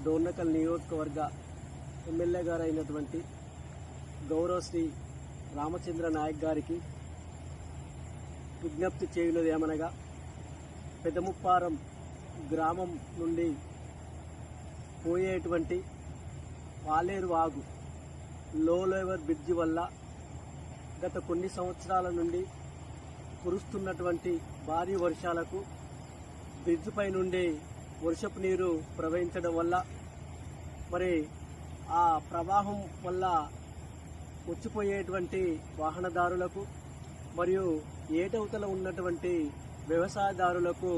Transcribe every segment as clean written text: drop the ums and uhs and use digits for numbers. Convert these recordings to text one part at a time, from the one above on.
డోర్నకల్ నియోజకవర్గ ఎమ్మెల్యే గారు అయినటువంటి గౌరవ శ్రీ రామచంద్ర నాయక్ గారికి విజ్ఞప్తి చేయున్నది ఏమనగా, పెదముప్పారం గ్రామం నుండి పోయేటువంటి పాలేరు వాగు లో లెవెల్ బ్రిడ్జి వల్ల గత కొన్ని సంవత్సరాల నుండి కురుస్తున్నటువంటి భారీ వర్షాలకు బ్రిడ్జ్ పై నుండి వర్షపు నీరు ప్రవహించడం వల్ల మరి ఆ ప్రవాహం వల్ల వచ్చిపోయేటువంటి వాహనదారులకు మరియు ఏటవతల ఉన్నటువంటి వ్యవసాయదారులకు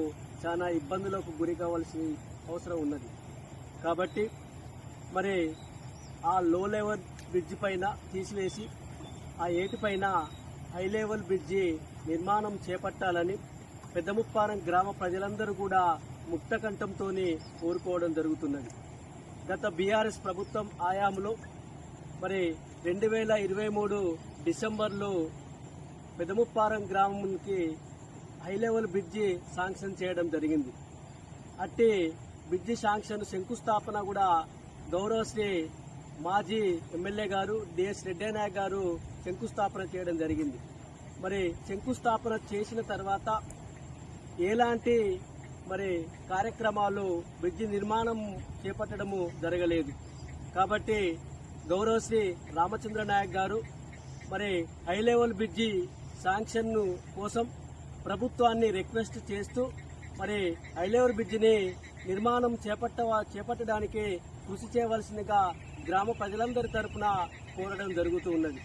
చాలా ఇబ్బందులకు గురి కావాల్సిన అవసరం ఉన్నది. కాబట్టి మరి ఆ లో లెవెల్ బ్రిడ్జి పైన తీసివేసి ఆ ఏటిపైన హై లెవెల్ బ్రిడ్జి నిర్మాణం చేపట్టాలని పెద్దముప్పారం గ్రామ ప్రజలందరూ కూడా ముక్తకంఠంతో కోరుకోవడం జరుగుతున్నది. గత బీఆర్ఎస్ ప్రభుత్వం ఆయాములో మరి 2023 డిసెంబర్లో పెదముప్పారం గ్రామంకి హై లెవెల్ బ్రిడ్జి శాంక్షన్ చేయడం జరిగింది. అట్టి బ్రిడ్జి శాంక్షన్ శంకుస్థాపన కూడా గౌరవశ్రీ మాజీ ఎమ్మెల్యే గారు డిఎస్ రెడ్డి నాయక్ గారు శంకుస్థాపన చేయడం జరిగింది. మరి శంకుస్థాపన చేసిన తర్వాత ఎలాంటి మరి కార్యక్రమాలు బ్రిడ్జి నిర్మాణం చేపట్టడము జరగలేదు. కాబట్టి గౌరవశ్రీ రామచంద్ర నాయక్ గారు మరి హై లెవెల్ బ్రిడ్జి శాంక్షన్ కోసం ప్రభుత్వాన్ని రిక్వెస్ట్ చేస్తూ మరి హై లెవెల్ బ్రిడ్జిని నిర్మాణం చేపట్టడానికి కృషి చేయవలసిందిగా గ్రామ ప్రజలందరి తరపున కోరడం జరుగుతూ ఉన్నది.